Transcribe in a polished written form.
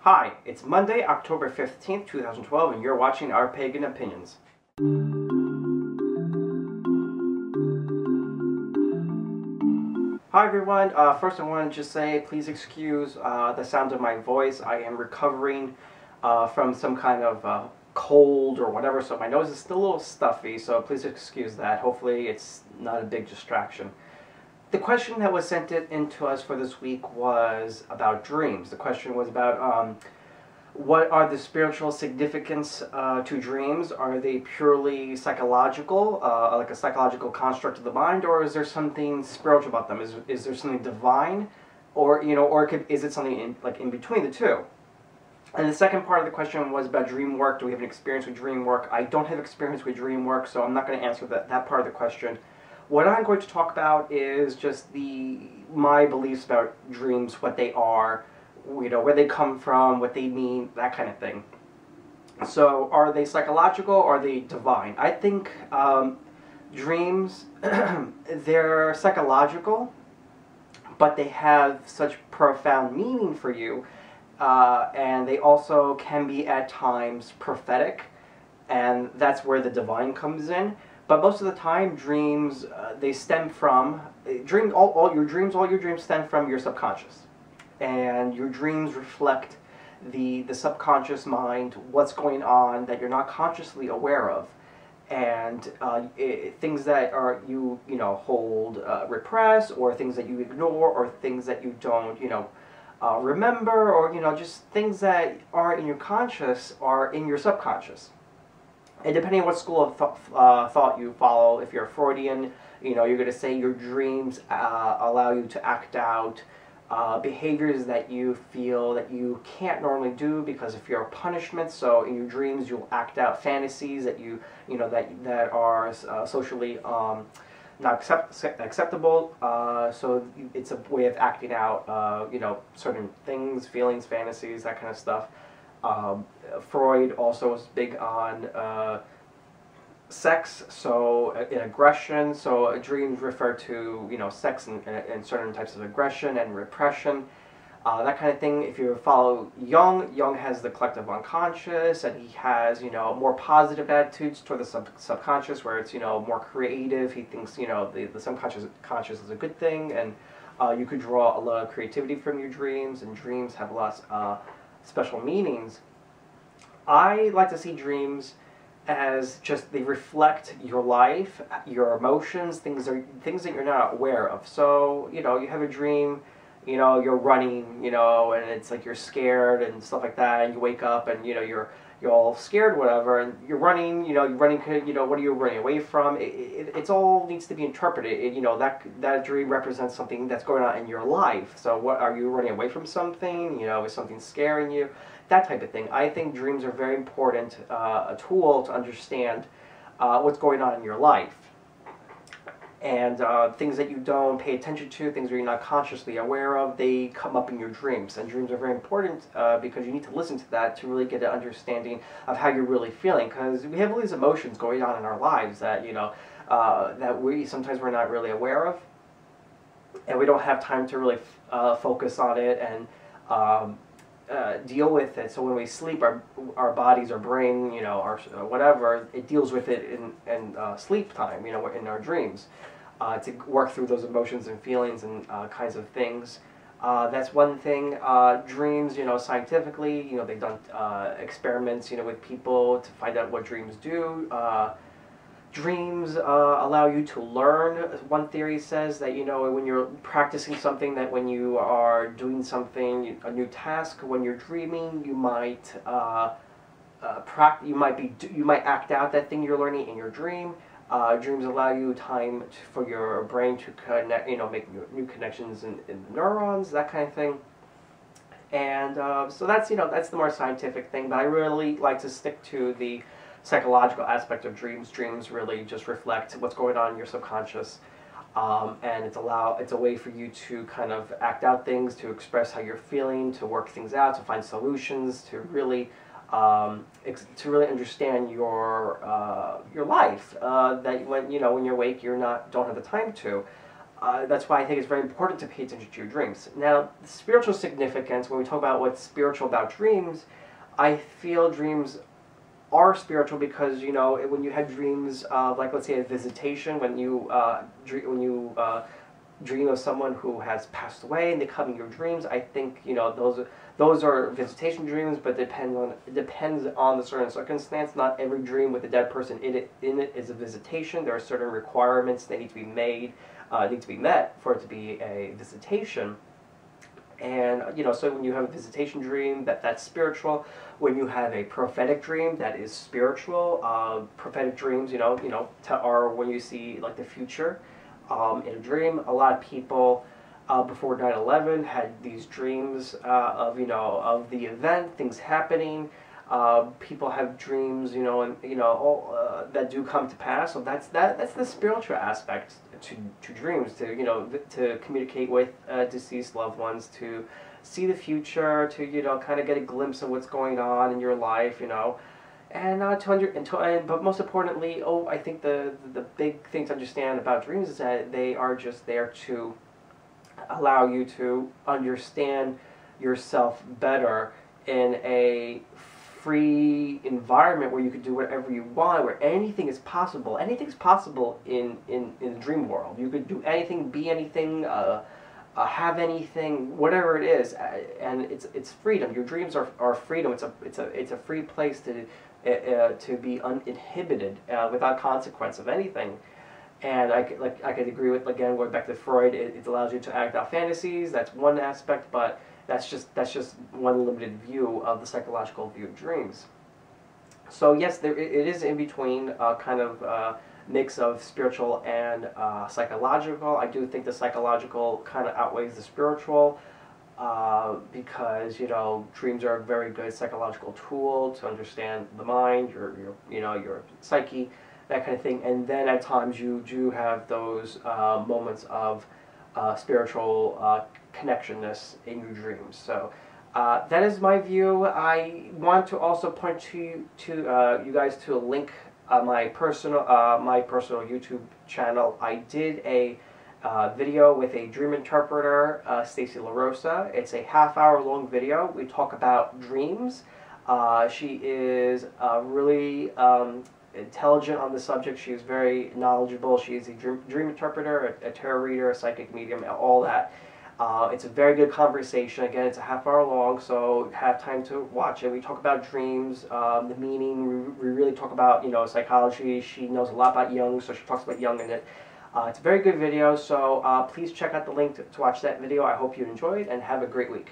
Hi, it's Monday, October 15th, 2012, and you're watching Our Pagan Opinions. Hi everyone, first I want to just say please excuse the sound of my voice. I am recovering from some kind of cold or whatever, so my nose is still a little stuffy, so please excuse that. Hopefully it's not a big distraction. The question that was sent in to us for this week was about dreams. The question was about what are the spiritual significance to dreams? Are they purely psychological, like a psychological construct of the mind, or is there something spiritual about them? Is there something divine, or is it something in between the two? And the second part of the question was about dream work. Do we have an experience with dream work? I don't have experience with dream work, so I'm not going to answer that part of the question. What I'm going to talk about is just my beliefs about dreams, what they are, where they come from, what they mean, that kind of thing. So, are they psychological or are they divine? I think dreams, they're psychological, but they have such profound meaning for you, and they also can be at times prophetic, and that's where the divine comes in. But most of the time, dreams they stem from all your dreams stem from your subconscious, and your dreams reflect the subconscious mind, what's going on that you're not consciously aware of, and things that are you hold repress, or things that you ignore, or things that you don't remember, or just things that are in your conscious are in your subconscious. And depending on what school of thought you follow, if you're a Freudian, you're going to say your dreams allow you to act out behaviors that you feel that you can't normally do because of fear of punishment. So in your dreams, you'll act out fantasies that that are socially not acceptable. So it's a way of acting out, certain things, feelings, fantasies, that kind of stuff. Freud also was big on sex, so in aggression. So dreams refer to sex and certain types of aggression and repression, that kind of thing. If you follow Jung has the collective unconscious, and he has more positive attitudes toward the subconscious, where it's more creative. He thinks the subconscious is a good thing, and you could draw a lot of creativity from your dreams, and dreams have lots special meanings. I like to see dreams as just they reflect your life, your emotions, things that you're not aware of. So you have a dream, you're running, and it's like you're scared and stuff like that, and you wake up and you're all scared, whatever, and you're running, what are you running away from? It's all needs to be interpreted. That dream represents something that's going on in your life. So what are you running away from something? Is something scaring you? That type of thing. I think dreams are very important, a tool to understand what's going on in your life. And things that you don't pay attention to, things that you're not consciously aware of, they come up in your dreams. And dreams are very important because you need to listen to that to really get an understanding of how you're really feeling. Because we have all these emotions going on in our lives that that we're not really aware of, and we don't have time to really focus on it and deal with it. So when we sleep, our bodies, our brain, our whatever, it deals with it in sleep time, in our dreams, to work through those emotions and feelings and kinds of things. That's one thing. Dreams, scientifically, they've done experiments, with people to find out what dreams do. Dreams allow you to learn. One theory says that when you're practicing something, that when you are doing something, a new task, when you're dreaming, you might you might act out that thing you're learning in your dream. Dreams allow you time for your brain to connect, make new connections in neurons, that kind of thing. And so that's that's the more scientific thing. But I really like to stick to the psychological aspect of dreams. Dreams really just reflect what's going on in your subconscious, and it's a way for you to kind of act out things, to express how you're feeling, to work things out, to find solutions, to really understand your life. That when you're awake, don't have the time to. That's why I think it's very important to pay attention to your dreams. Now, the spiritual significance, when we talk about what's spiritual about dreams, I feel dreams are spiritual because, you know, when you have dreams of, like, let's say a visitation, when you dream of someone who has passed away and they come in your dreams, I think, you know, those are visitation dreams, but it depends on the certain circumstance. Not every dream with a dead person in it is a visitation. There are certain requirements that need to be met for it to be a visitation. And, you know, so when you have a visitation dream, that's spiritual. When you have a prophetic dream, that is spiritual. Prophetic dreams, are when you see, like, the future in a dream. A lot of people before 9/11 had these dreams of the event, things happening. People have dreams, that do come to pass. So that's the spiritual aspect to dreams, to communicate with deceased loved ones, to see the future, to kind of get a glimpse of what's going on in your life, and but most importantly, I think the big thing to understand about dreams is that they are just there to allow you to understand yourself better in a free environment where you can do whatever you want, where anything is possible. Anything's possible in the dream world. You could do anything, be anything, have anything, whatever it is, and it's freedom. Your dreams are freedom. It's a free place to be uninhibited without consequence of anything. And I could agree with, again, going back to Freud, it allows you to act out fantasies. That's one aspect, but that's just one limited view of the psychological view of dreams. So yes, it is in between, kind of mix of spiritual and psychological. I do think the psychological kind of outweighs the spiritual because dreams are a very good psychological tool to understand the mind, your psyche, that kind of thing. And then at times you do have those moments of spiritual connectionness in your dreams. So that is my view. I want to also point to you guys to a link my personal YouTube channel. I did a video with a dream interpreter, Stacy LaRosa. It's a half-hour long video. We talk about dreams. She is really intelligent on the subject. She is very knowledgeable. She is a dream interpreter, a tarot reader, a psychic medium, all that. It's a very good conversation. Again, it's a half-hour long, so have time to watch it. We talk about dreams, the meaning. We really talk about psychology. She knows a lot about Jung, so she talks about Jung in it. It's a very good video, so please check out the link to watch that video. I hope you enjoyed, and have a great week.